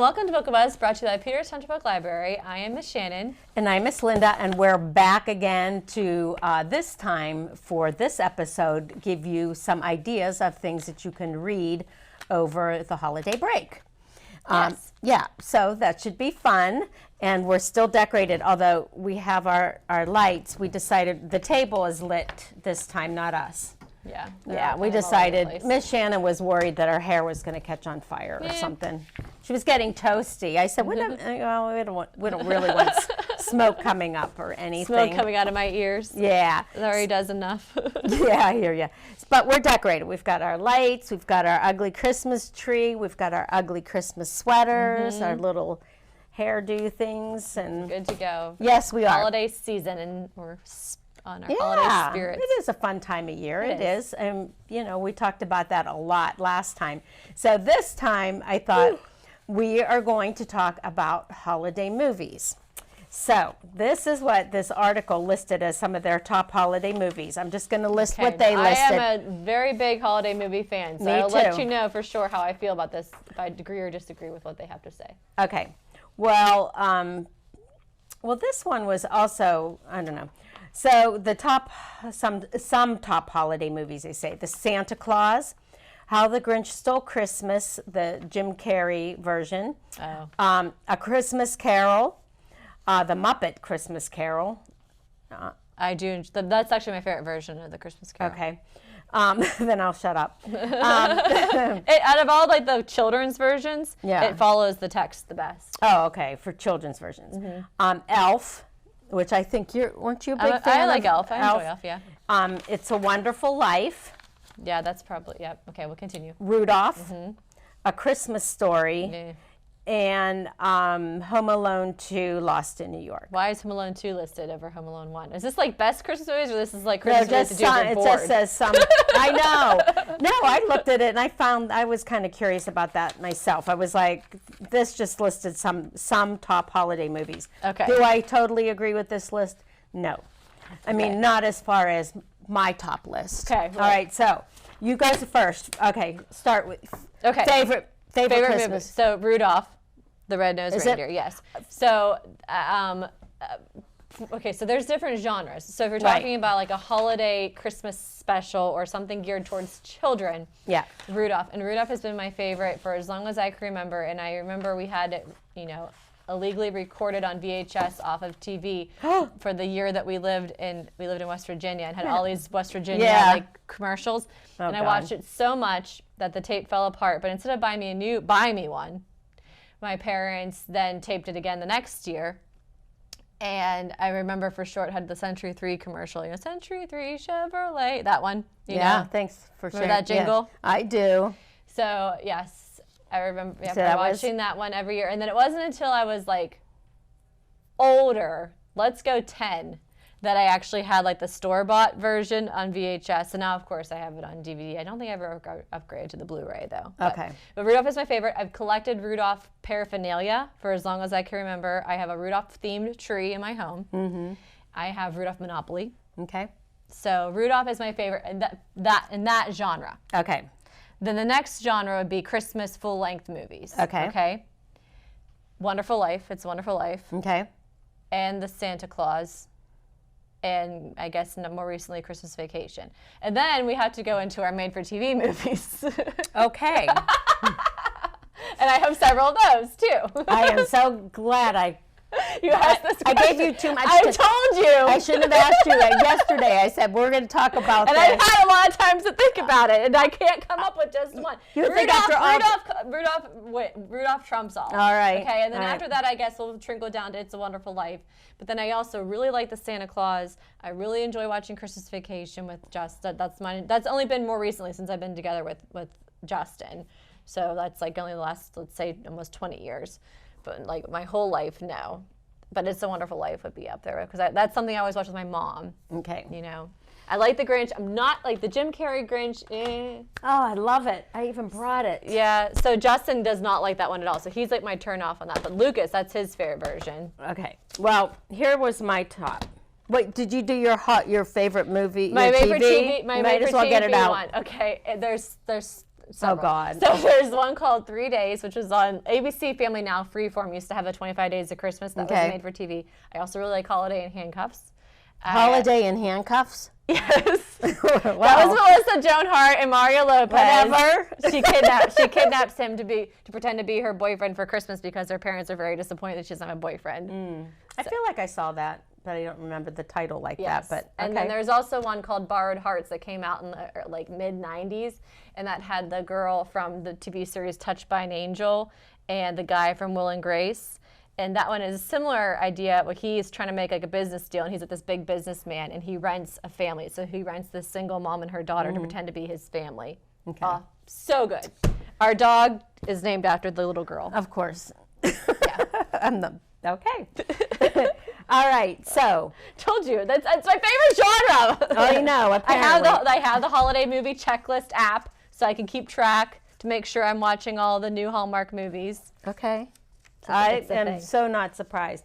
welcome to Book of Us, brought to you by Peters Township Public Library. I am Miss Shannon. And I'm Miss Linda, and we're back again to, this time for this episode, give you some ideas of things that you can read over the holiday break. Yes. Yeah, so that should be fun. And we're still decorated, although we have our lights. We decided the table is lit this time, not us. Yeah, We decided. Miss Shannon was worried that her hair was going to catch on fire or something. She was getting toasty. I said, we don't really want smoke coming up or anything. Smoke coming out of my ears. Yeah. It already does enough. Yeah, I hear you. But we're decorated. We've got our lights. We've got our ugly Christmas tree. We've got our ugly Christmas sweaters, our little hairdo things. And Good to go. Yes, we are. Holiday season, and we're on our holiday spirits. It is a fun time of year. It is. And, we talked about that a lot last time. So this time I thought we are going to talk about holiday movies. So this is what this article listed as some of their top holiday movies. I'm just going to list what they listed. I am a very big holiday movie fan, so I'll let you know for sure how I feel about this, if I agree or disagree with what they have to say. Okay. Well, this one was also, I don't know. So the some top holiday movies, they say: The Santa Claus, How the Grinch Stole Christmas, the Jim Carrey version, A Christmas Carol, The Muppet Christmas Carol. I do. That's actually my favorite version of the Christmas Carol. Okay. Then I'll shut up. Out of all the children's versions, it follows the text the best. Oh, okay, for children's versions. Elf, which I think weren't you a big fan I like of? Elf. I enjoy Elf, yeah. It's a Wonderful Life. Yeah, that's probably, okay, we'll continue. Rudolph, A Christmas Story, and Home Alone 2, Lost in New York. Why is Home Alone 2 listed over Home Alone 1? Is this best Christmas movies, or this is Christmas movies to do if you're bored? It just says some. I know. No, I looked at it and I was kind of curious about that myself. I was like, this just listed some top holiday movies. Okay. Do I totally agree with this list? No. I mean, not as far as my top list. Okay. All right, so you go first. Okay, start with favorite Christmas. Movie. So Rudolph the Red-Nosed Reindeer, yes. So, okay, so there's different genres. So if you're talking about a holiday Christmas special or something geared towards children, Rudolph. And Rudolph has been my favorite for as long as I can remember. And I remember we had it, illegally recorded on VHS off of TV for the year that we lived in West Virginia and had all these West Virginia commercials. And I watched it so much that the tape fell apart. But instead of buying me one, my parents then taped it again the next year. And I remember for sure it had the Century 3 commercial, Century 3 Chevrolet, that one. You know? Thanks for sharing. Remember that jingle? Yeah, I do. So, yes, I remember watching that one every year. And then it wasn't until I was older, let's go 10, that I actually had the store-bought version on VHS. And now, of course, I have it on DVD. I don't think I ever upgraded to the Blu-ray, though. But Rudolph is my favorite. I've collected Rudolph paraphernalia for as long as I can remember. I have a Rudolph-themed tree in my home. I have Rudolph Monopoly. Okay. So Rudolph is my favorite in that genre. Okay. Then the next genre would be Christmas full-length movies. Okay. Wonderful Life. It's a Wonderful Life. Okay. And The Santa Claus. And I guess more recently, Christmas Vacation. And then we have to go into our made-for-TV movies. Okay. And I have several of those, too. I am so glad you asked this question. I gave you too much. I told you. I shouldn't have asked you yesterday. I said, we're going to talk about this. And I've had a lot of times to think about it, and I can't come up with just one. Rudolph trumps all. All right. Okay, and then after that, I guess we'll trickle down to It's a Wonderful Life. But then I also really like The Santa Claus. I really enjoy watching Christmas Vacation with Justin. That's mine. That's only been more recently since I've been together with Justin. So that's only the last, let's say, almost 20 years. But my whole life, no. But It's a Wonderful Life would be up there because that's something I always watch with my mom. Okay. I like the Grinch. I'm not the Jim Carrey Grinch. Oh, I love it. I even brought it. Yeah. So Justin does not like that one at all. So he's my turn off on that. But Lucas, that's his favorite version. Okay. Well, here was my top. Wait, did you do your favorite movie? My favorite TV. My favorite TV get it out. One. Okay. There's Oh, God. So there's one called 3 Days, which is on ABC Family Now. Freeform used to have the 25 Days of Christmas. That was made for TV. I also really like Holiday in Handcuffs. Holiday in Handcuffs? Yes. Wow. That was Melissa Joan Hart and Mario Lopez. Whatever. She kidnaps him to pretend to be her boyfriend for Christmas because her parents are very disappointed that she doesn't have a boyfriend. I feel like I saw that, but I don't remember the title like that. But okay. And then there's also one called Borrowed Hearts that came out in the like mid-90s, and that had the girl from the TV series Touched by an Angel and the guy from Will and Grace. And that one is a similar idea where he's trying to make like a business deal, and he's like this big businessman, and he rents a family. So he rents this single mom and her daughter to pretend to be his family. Okay. So good. Our dog is named after the little girl. Of course. Yeah. Okay. All right. So. Told you that's my favorite genre. Oh, you know. Apparently. I have the holiday movie checklist app, so I can keep track to make sure I'm watching all the new Hallmark movies. Okay. I am so not surprised.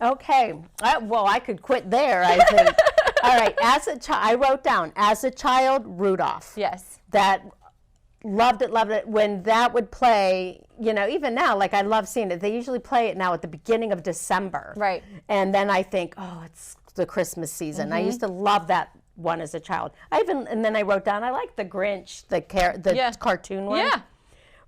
Okay. Well, I could quit there, I think. All right. I wrote down, as a child, Rudolph. Yes. That loved it. When that would play, even now, like I love seeing it. They usually play it now at the beginning of December. Right. And then I think, oh, it's the Christmas season. I used to love that one as a child. And then I wrote down, I like the Grinch, the cartoon one. Yeah.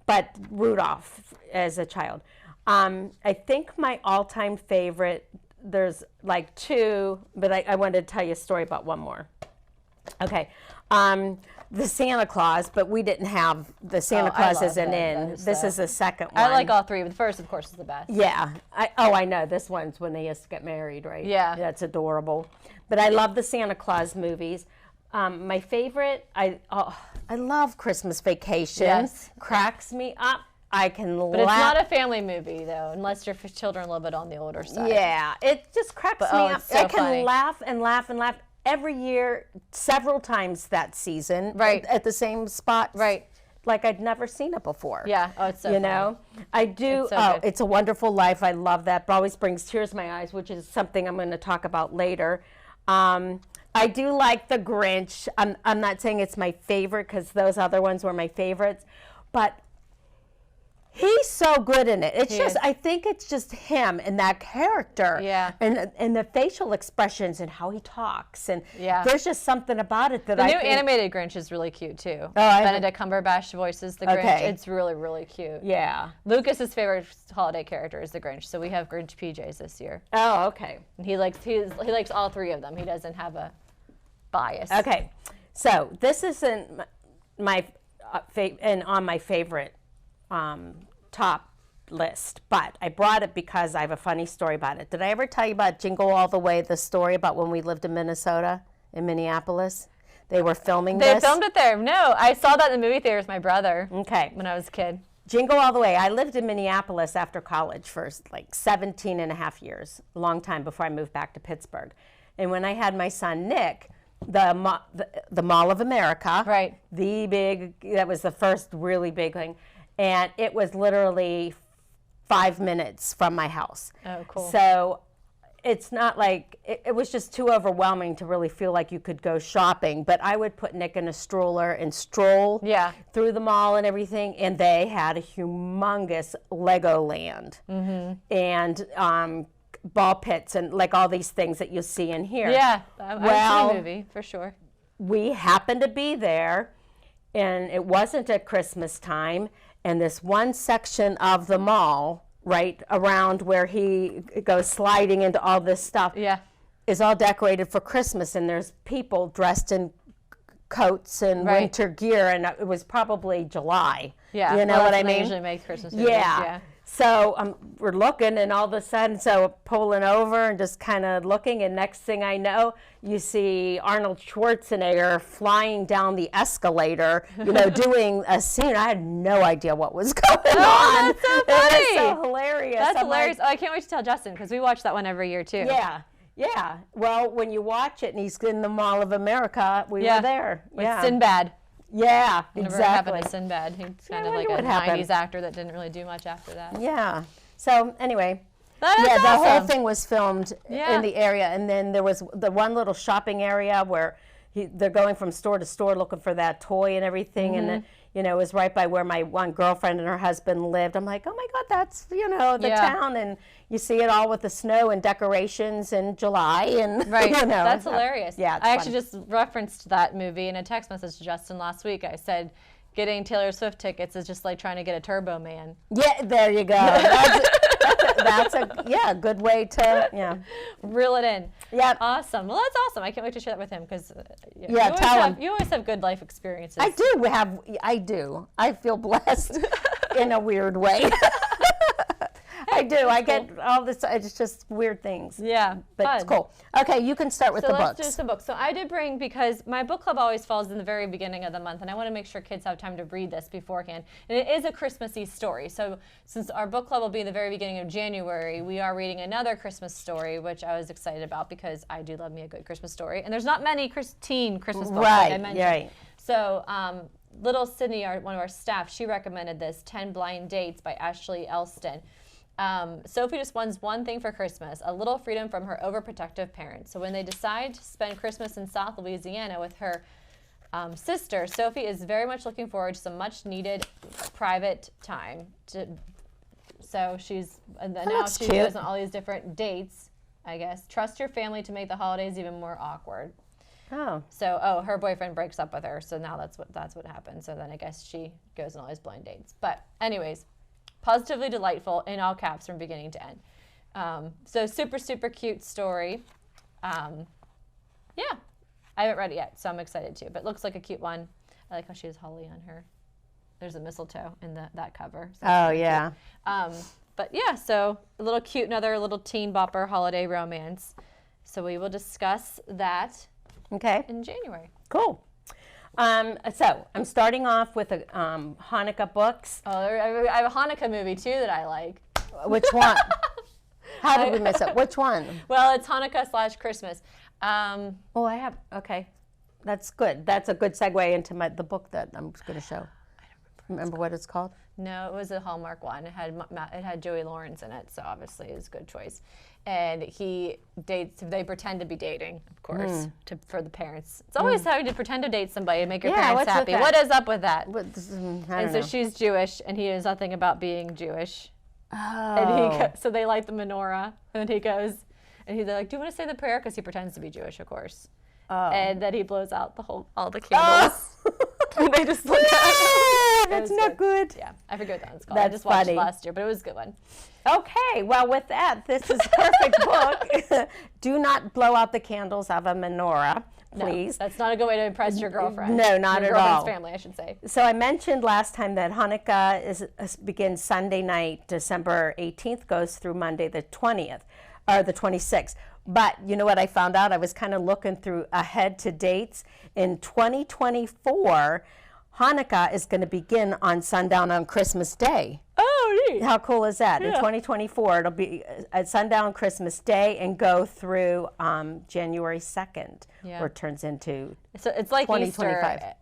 But Rudolph as a child. I think my all-time favorite, there's like two, but I wanted to tell you a story about one more. Okay. The Santa Claus, but we didn't have, the Santa Claus isn't in. This is the second one. I like all three, but the first, of course, is the best. Yeah. I know. This one's when they used to get married, right? Yeah. That's adorable. But I love the Santa Claus movies. My favorite, I love Christmas Vacation. Yes. Cracks me up. I can laugh. But it's not a family movie, though, unless your children are a little bit on the older side. Yeah, it just cracks me up. So I can funny. laugh and laugh and laugh every year, several times that season. Right. At the same spot. Right. Like I'd never seen it before. Yeah. Oh, it's so funny. know? I do. It's It's a Wonderful Life. I love that. It always brings tears to my eyes, which is something I'm going to talk about later. I do like The Grinch. I'm not saying it's my favorite because those other ones were my favorites, but he's so good in it. I think it's just him and that character. Yeah. And the facial expressions and how he talks. And yeah. There's just something about it that the new animated Grinch is really cute, too. Oh, Benedict Cumberbatch voices the Grinch. Okay. It's really, really cute. Yeah. Lucas's favorite holiday character is the Grinch, so we have Grinch PJs this year. Oh, okay. And he likes all three of them. He doesn't have a bias. Okay. So this isn't my on my favorite top list, but I brought it because I have a funny story about it. Did I ever tell you about Jingle All the Way, the story about when we lived in Minneapolis? They were filming this. They filmed it there. No, I saw that in the movie theater with my brother. Okay. When I was a kid. Jingle All the Way. I lived in Minneapolis after college for like 17 and a half years, a long time before I moved back to Pittsburgh. And when I had my son Nick, the Mall of America, right? That was the first really big thing. And it was literally 5 minutes from my house. Oh, cool. So it's not like, it was just too overwhelming to really feel like you could go shopping. But I would put Nick in a stroller and stroll through the mall and everything. And they had a humongous Legoland and ball pits and like all these things that you'll see in here. Yeah, I've seen the movie for sure. We happened to be there, and it wasn't at Christmas time. And this one section of the mall, right around where he goes sliding into all this stuff, is all decorated for Christmas. And there's people dressed in coats and winter gear. And it was probably July. Yeah, you know what I mean? They usually make Christmas movies. Yeah. So we're looking, and all of a sudden, pulling over and just kind of looking, and next thing I know, you see Arnold Schwarzenegger flying down the escalator, doing a scene. I had no idea what was going on. That's so funny. It was so hilarious. That's hilarious. I can't wait to tell Justin, because we watch that one every year, too. Yeah. Well, when you watch it, and he's in the Mall of America, we were there. With Sinbad. Yeah, Whatever exactly. happened to Sinbad? He's kind of like a 90s actor that didn't really do much after that. Yeah. So anyway, awesome. The whole thing was filmed in the area, and then there was the one little shopping area where they're going from store to store looking for that toy and everything, and it was right by where my one girlfriend and her husband lived. I'm like, oh my God, that's the town, and you see it all with the snow and decorations in July, and that's hilarious. Yeah, I actually just referenced that movie in a text message to Justin last week. I said, getting Taylor Swift tickets is just like trying to get a Turbo Man. Yeah, there you go. That's a good way to reel it in. Yeah. Awesome. Well, that's awesome. I can't wait to share that with him because you always have good life experiences. I do. I feel blessed in a weird way. I do. I get all this. It's just weird things. Yeah, but it's cool. Okay, you can start with the books. So let's do some books. So I did bring, because my book club always falls in the very beginning of the month, and I want to make sure kids have time to read this beforehand. And it is a Christmassy story. So since our book club will be in the very beginning of January, we are reading another Christmas story, which I was excited about because I do love me a good Christmas story. And there's not many teen Christmas books, like I mentioned. Right. So little Sydney, one of our staff, she recommended this, 10 Blind Dates by Ashley Elston. Sophie just wants one thing for Christmas, a little freedom from her overprotective parents. So when they decide to spend Christmas in South Louisiana with her sister, Sophie is very much looking forward to some much needed private time. So she's goes on all these different dates, I guess. Trust your family to make the holidays even more awkward. So her boyfriend breaks up with her, so now that's what happened. So then I guess she goes on all these blind dates. But anyways, positively delightful in all caps from beginning to end. So super, super cute story. Yeah, I haven't read it yet, so I'm excited too. But it looks like a cute one. I like how she has holly on her. There's a mistletoe in that cover. So yeah. But yeah, so a little cute, another little teen bopper holiday romance. So we will discuss that in January. Cool. So I'm starting off with Hanukkah books. Oh, I have a Hanukkah movie too that I like. Which one? How did we miss it? Which one? Well, it's Hanukkah/Christmas. I have. Okay, that's good. That's a good segue into the book that I'm going to show. I don't remember what it's called. No, it was a Hallmark one. It had Joey Lawrence in it, so obviously it was a good choice. And he dates. They pretend to be dating, of course, for the parents. It's always having to pretend to date somebody and make your parents happy. What is up with that? So she's Jewish, and he knows nothing about being Jewish. Oh. And so they light the menorah, and then he goes, and he's like, "Do you want to say the prayer?" Because he pretends to be Jewish, of course. Oh. And then he blows out all the candles. And they just look at it. That's not good. Yeah, I forget what that one's called. I just watched it last year, but it was a good one. Okay, well, with that, this is a perfect book. Do not blow out the candles of a menorah, please. No, that's not a good way to impress your girlfriend. No, not at all. Your girlfriend's family, I should say. So I mentioned last time that Hanukkah begins Sunday night, December 18th, goes through Monday the 20th, or the 26th. But you know what I found out? I was kind of looking through ahead to dates. In 2024, Hanukkah is going to begin on sundown on Christmas Day. Oh, neat. How cool is that? Yeah. In 2024, it'll be at sundown Christmas Day and go through January 2nd, where it turns into so it's like 2025. Easter.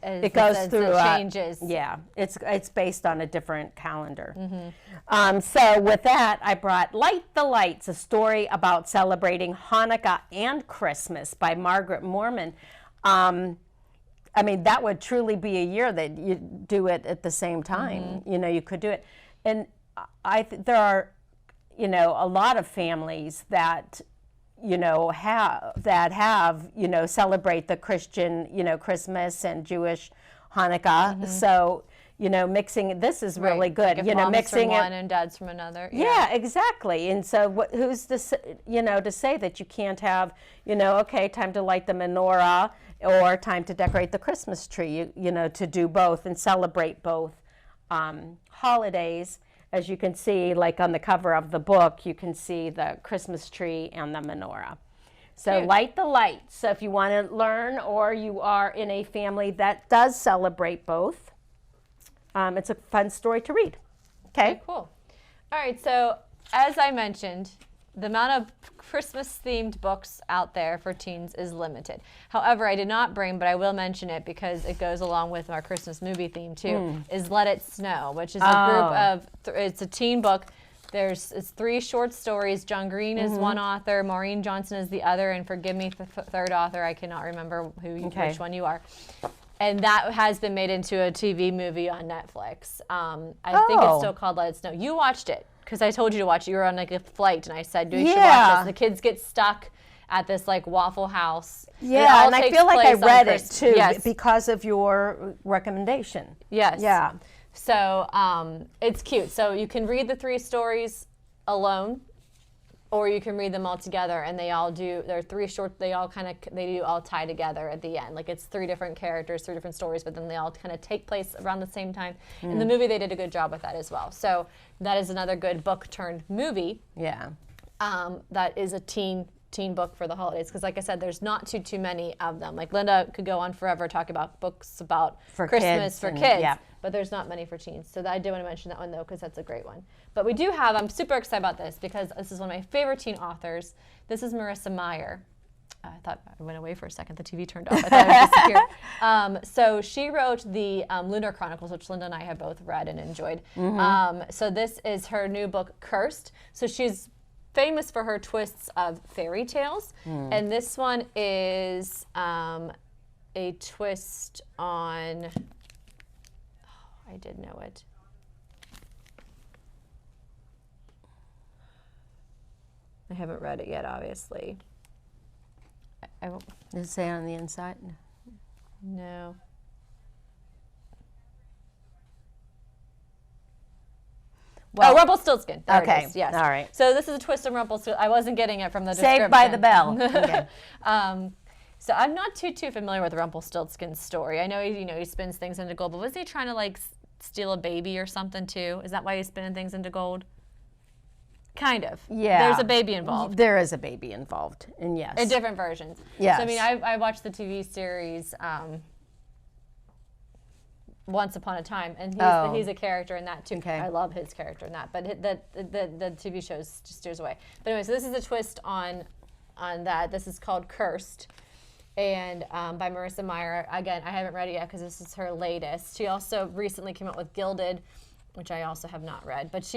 It goes through changes. Yeah, it's based on a different calendar. Mm-hmm. So with that, I brought Light the Lights, a story about celebrating Hanukkah and Christmas by Margaret Mormon. I mean, that would truly be a year that you do it at the same time. Mm-hmm. You know, you could do it. And there are, a lot of families that, celebrate the Christian, Christmas and Jewish Hanukkah. Mm-hmm. So, mixing, this is really good. Like if mom's mixing from one and dad's from another. Yeah, exactly. And so who's this, to say that you can't have, time to light the menorah or time to decorate the Christmas tree, to do both and celebrate both holidays. As you can see, like on the cover of the book, you can see the Christmas tree and the menorah. So cute. Light the lights. So if you want to learn or you are in a family that does celebrate both, it's a fun story to read. Okay, cool. All right, so as I mentioned, the amount of Christmas-themed books out there for teens is limited. However, I did not bring, but I will mention it because it goes along with our Christmas movie theme too, is Let It Snow, which is a group of, it's a teen book It's 3 short stories. John Green is one author, Maureen Johnson is the other, and forgive me, the third author, I cannot remember which one you are. And that has been made into a TV movie on Netflix. I think it's still called Let It Snow. You watched it because I told you to watch it. You were on like a flight, and I said you should watch this. The kids get stuck at this like Waffle House. Yeah, and I feel like I read it too because of your recommendation. Yes. Yeah. So it's cute. So you can read the 3 stories alone, or you can read them all together, and they're 3 short, they do all tie together at the end. Like it's 3 different characters, 3 different stories, but then they all kind of take place around the same time. In the movie, they did a good job with that as well. So that is another good book turned movie. Yeah. That is a teen book for the holidays, because like I said, there's not too many of them. Like Linda could go on forever talking about books about Christmas for kids, but there's not many for teens. So I did want to mention that one though, because that's a great one. But we do have, I'm super excited about this because this is one of my favorite teen authors. This is Marissa Meyer. I thought I went away for a second. The TV turned off. I thought I disappeared. So she wrote the Lunar Chronicles, which Linda and I have both read and enjoyed. So this is her new book, Cursed. So she's famous for her twists of fairy tales, and this one is a twist on, I did know it. I haven't read it yet, obviously. Does it say on the inside? No. Well, Rumpelstiltskin. There it is. Yes. All right. So this is a twist on Rumpelstiltskin. I wasn't getting it from the description. Saved by the Bell. Okay. So I'm not too familiar with Rumpelstiltskin's story. I know he spins things into gold, but was he trying to like steal a baby or something too? Is that why he's spinning things into gold? Kind of. Yeah. There's a baby involved. There is a baby involved, and yes. In different versions. Yes. So I mean, I watched the TV series Once Upon a Time, and he's a character in that too. Okay. I love his character in that, but the TV show just steers away. But anyway, so this is a twist on that. This is called Cursed, and by Marissa Meyer. Again, I haven't read it yet because this is her latest. She also recently came out with Gilded, which I also have not read. But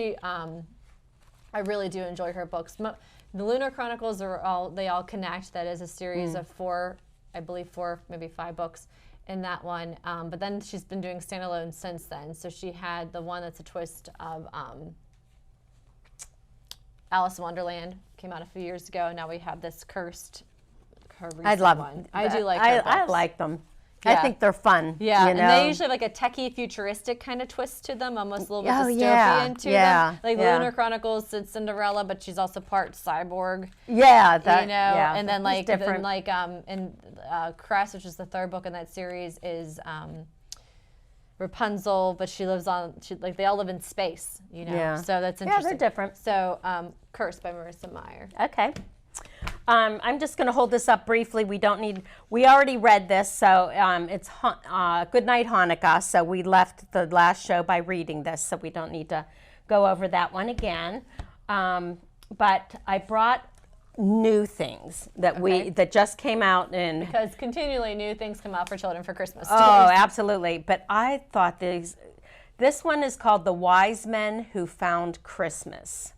I really do enjoy her books. The Lunar Chronicles they all connect. That is a series of 4, maybe 5 books in that one. But then she's been doing standalone since then. So she had the one that's a twist of Alice in Wonderland, came out a few years ago, and now we have this Cursed. Her recent one. I do like her books. I like them. Yeah. I think they're fun. Yeah, and they usually have like a techie, futuristic kind of twist to them, almost a little bit dystopian to them. Like the Lunar Chronicles, it's Cinderella, but she's also part cyborg. Yeah, and then in Crest, which is the 3rd book in that series, is Rapunzel, but they all live in space. So that's interesting. Yeah, they're different. So Cursed by Marissa Meyer. Okay. I'm just going to hold this up briefly. We already read this, so it's Good Night Hanukkah, so we left the last show by reading this, so we don't need to go over that one again. But I brought new things that just came out because continually new things come out for children for Christmas. Oh, absolutely. But I thought this one is called The Wise Men Who Found Christmas.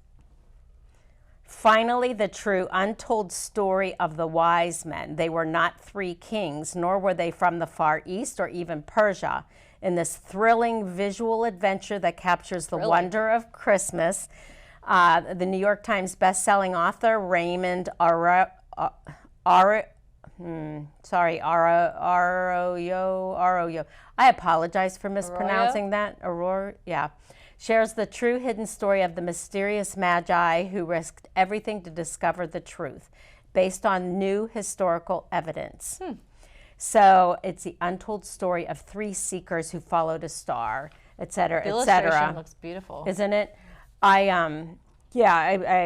Finally, the true untold story of the wise men. They were not 3 kings, nor were they from the Far East or even Persia. In this thrilling visual adventure that captures the wonder of Christmas, the New York Times best-selling author Raymond Arroyo. I apologize for mispronouncing that. Shares the true hidden story of the mysterious magi who risked everything to discover the truth, based on new historical evidence. So it's the untold story of 3 seekers who followed a star, et cetera, et cetera. The illustration looks beautiful, isn't it? I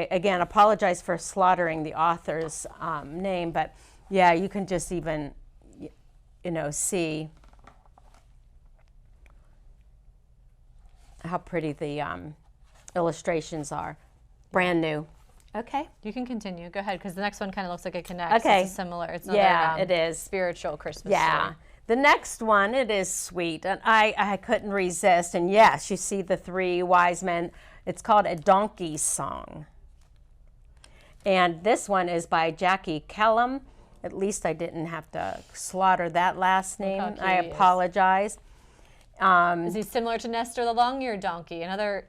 again apologize for slaughtering the author's name, but yeah, you can just even see how pretty the illustrations are. Brand new. Okay. You can continue. Go ahead, because the next one kind of looks like it connects. Okay. It's similar. It's another, it is. Spiritual Christmas story. The next one, it is sweet, and I couldn't resist. And yes, you see the 3 wise men. It's called A Donkey's Song. And this one is by Jackie Kellum. At least I didn't have to slaughter that last name. I apologize. Is he similar to Nestor the long-eared donkey, another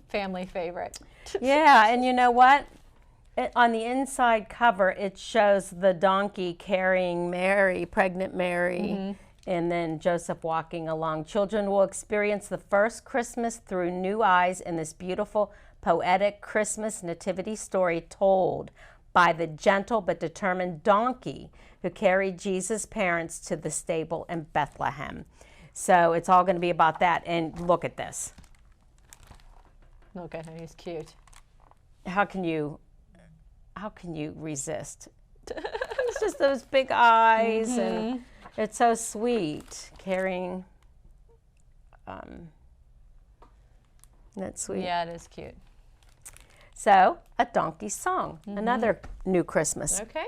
family favorite? Yeah, and you know what? On the inside cover, it shows the donkey carrying Mary, pregnant Mary, and then Joseph walking along. Children will experience the first Christmas through new eyes in this beautiful, poetic Christmas nativity story told by the gentle but determined donkey who carried Jesus' parents to the stable in Bethlehem. So it's all going to be about that. And look at this. Look at him. He's cute. How can you resist? It's just those big eyes, and it's so sweet. Carrying, that's sweet. Yeah, it is cute. So, A Donkey's Song, another new Christmas. Okay.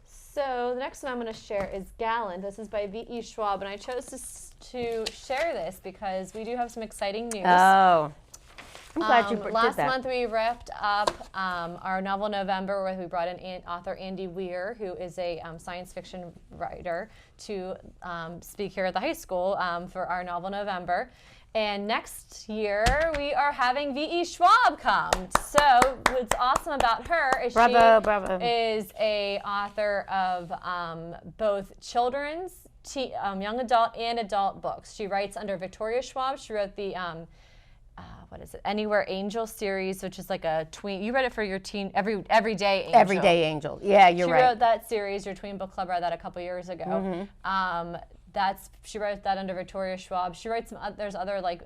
So the next one I'm going to share is Gallant. This is by V.E. Schwab, and I chose to share this because we do have some exciting news. Oh, I'm glad you did that. Last month we wrapped up our novel November, where we brought in author Andy Weir, who is a science fiction writer, to speak here at the high school for our novel November. And next year, we are having V.E. Schwab come. So what's awesome about her is she is a author of both children's, young adult, and adult books. She writes under Victoria Schwab. She wrote the, what is it, Anywhere Angel series, which is like a tween. You read it for your teen, Everyday Angel. Everyday Angel. Yeah, you're right. She wrote that series. Your tween book club read that a couple years ago. She wrote that under Victoria Schwab. She writes there's other like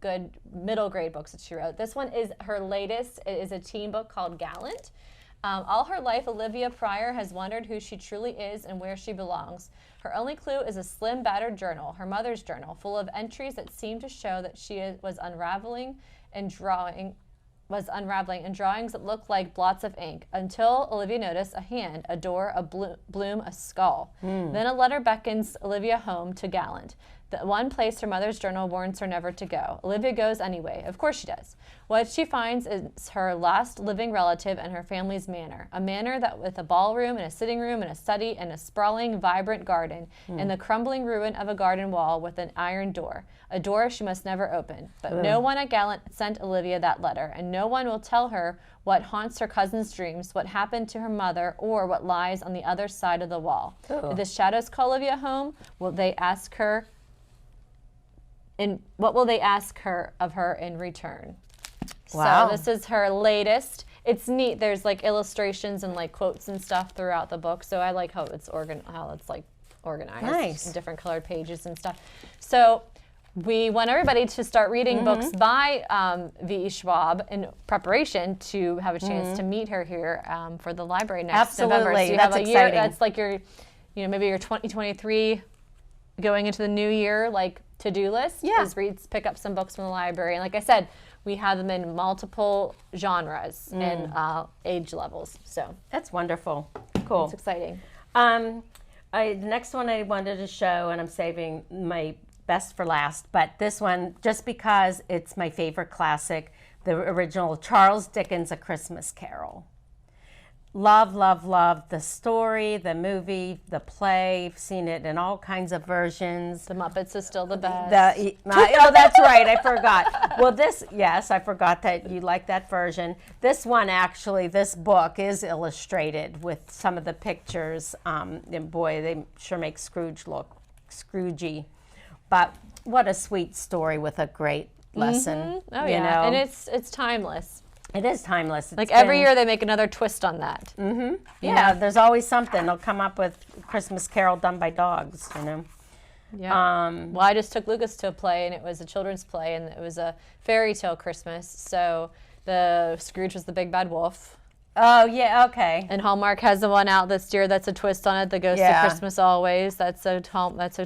good middle grade books that she wrote. This one is her latest. It is a teen book called Gallant. All her life, Olivia Pryor has wondered who she truly is and where she belongs. Her only clue is a slim, battered journal, her mother's journal, full of entries that seem to show that she was unraveling and drawings that looked like blots of ink, until Olivia noticed a hand, a door, a bloom, a skull. Then a letter beckons Olivia home to Gallant, the one place her mother's journal warns her never to go. Olivia goes anyway. Of course she does. What she finds is her last living relative and her family's manor, a manor that with a ballroom and a sitting room and a study and a sprawling, vibrant garden, and the crumbling ruin of a garden wall with an iron door, a door she must never open. But no one at Gallant sent Olivia that letter, and no one will tell her what haunts her cousin's dreams, what happened to her mother, or what lies on the other side of the wall. If the shadows call Olivia home, will they ask her? What will they ask her of her in return? Wow. So this is her latest. It's neat. There's like illustrations and like quotes and stuff throughout the book. So I like how it's like organized in different colored pages and stuff. So we want everybody to start reading books by V.E. Schwab in preparation to have a chance to meet her here for the library next November. So you that's have a exciting. year. That's like your, maybe your 2023 going into the new year, like to-do list is pick up some books from the library. And like I said, we have them in multiple genres and age levels. So that's wonderful. Cool. It's exciting. The next one I wanted to show, and I'm saving my best for last, but this one, just because it's my favorite classic, the original Charles Dickens' A Christmas Carol. Love, love, love the story, the movie, the play. I've seen it in all kinds of versions. The Muppets is still the best. Oh, that's right. I forgot. Well, I forgot that you like that version. This one, actually, this book is illustrated with some of the pictures. And boy, they sure make Scrooge look Scroogey. But what a sweet story with a great lesson. Oh, yeah. And it's timeless. It is timeless. Like every year they make another twist on that. Yeah, there's always something. They'll come up with Christmas Carol done by dogs, Yeah. Well, I just took Lucas to a play, and it was a children's play, and it was a fairy tale Christmas. So the Scrooge was the big bad wolf. Oh, yeah, okay. And Hallmark has the one out this year that's a twist on it, The Ghost of Christmas Always. That's a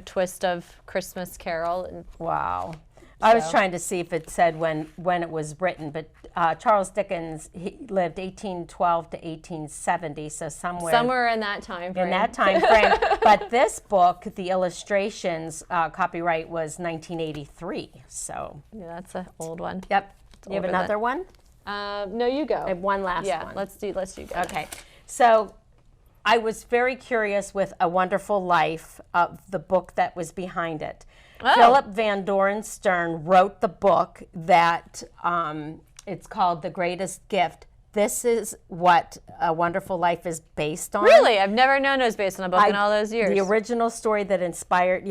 twist of Christmas Carol. And wow. I was trying to see if it said when it was written, but Charles Dickens, he lived 1812 to 1870, so somewhere in that time frame. But this book, the illustrations, copyright was 1983. So yeah, that's an old one. Yep. You have another one? No, you go. I have one last one. Yeah, let's do go. Okay. So I was very curious with A Wonderful Life of the book that was behind it. Oh. Philip Van Doren Stern wrote the book that it's called The Greatest Gift. This is what A Wonderful Life is based on. Really? I've never known it was based on a book in all those years. The original story that inspired,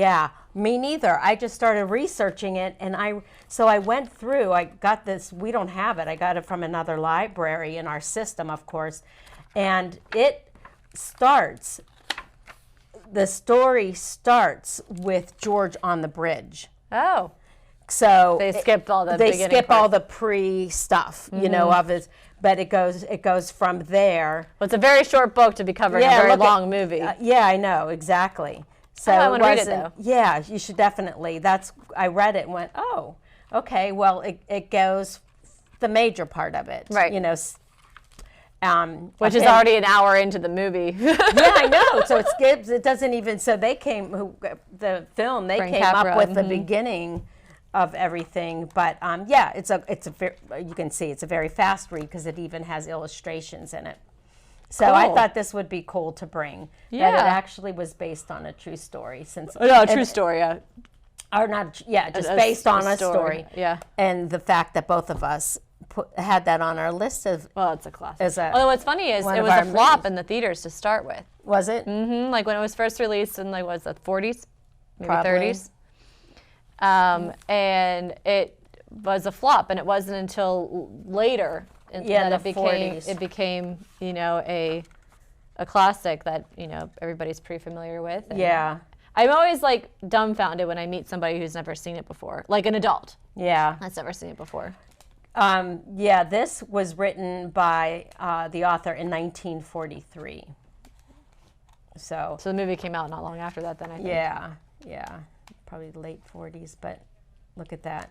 me neither. I just started researching it, and I went through, I got this, we don't have it, I got it from another library in our system, of course, and the story starts with George on the bridge. Oh. So they skipped all the beginning skip part. All the pre-stuff, of his, but it goes from there. Well, it's a very short book to be covering a very long movie. Yeah, I know, exactly. So I want to read it though. Yeah, you should definitely. I read it and went, oh, okay. Well, it goes the major part of it, right? Which is already an hour into the movie. Yeah, I know. So it doesn't even. So they came the film. They came up with the beginning of everything, but it's a you can see it's a very fast read because it even has illustrations in it. So cool. I thought this would be cool to bring. Yeah. That it actually was based on a true story. True story. Yeah. Or not? Yeah, just based on a story. Yeah. And the fact that both of us had that on our list of. Well, it's a classic. Although what's funny is it was a flop in the theaters to start with. Was it? Mm-hmm. Like when it was first released in the 40s, maybe Probably. 30s. And it was a flop, and it wasn't until later that it became a classic that everybody's pretty familiar with. And yeah, I'm always like dumbfounded when I meet somebody who's never seen it before, like an adult. Yeah, that's never seen it before. This was written by the author in 1943. So the movie came out not long after that. Then I think. Yeah. Probably the late 40s, but look at that.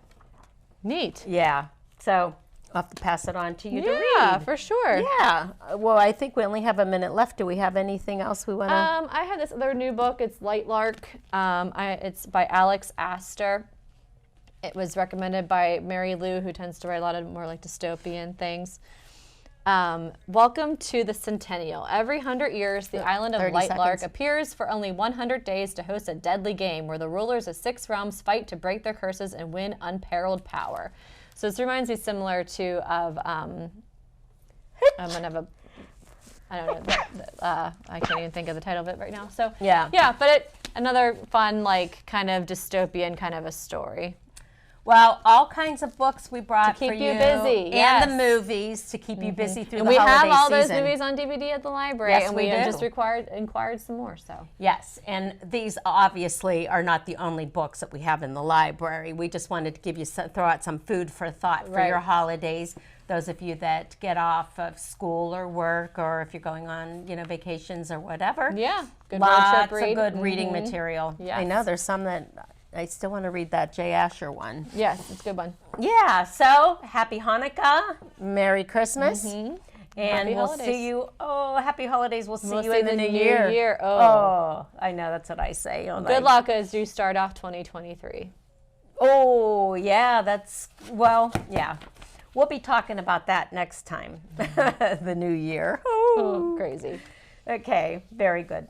Neat. Yeah. So I'll have to pass it on to you to read. Yeah, for sure. Yeah. Well, I think we only have a minute left. Do we have anything else we want to? I have this other new book. It's Light Lark. It's by Alex Astor. It was recommended by Mary Lou, who tends to write a lot of more like dystopian things. Welcome to the Centennial. Every 100 years, the island of Light Lark appears for only 100 days to host a deadly game where the rulers of 6 realms fight to break their curses and win unparalleled power. So this reminds me similar to I can't even think of the title of it right now. So but another fun kind of dystopian kind of a story. Well, all kinds of books we brought to keep for you busy, and the movies to keep you busy through and the holiday season. We have all those movies on DVD at the library, and we have just inquired some more. So yes, and these obviously are not the only books that we have in the library. We just wanted to give you throw out some food for thought for your holidays. Those of you that get off of school or work, or if you're going on vacations or whatever. Yeah, good lots of good reading material. Yes. I know there's some that. I still want to read that Jay Asher one. Yes, it's a good one. Yeah, so happy Hanukkah, Merry Christmas, and happy we'll holidays. see you. Oh, happy holidays! We'll see you in the new year. Oh, I know that's what I say. Good luck as you start off 2023. Oh yeah, yeah. We'll be talking about that next time. The new year. Oh, crazy. Okay, very good.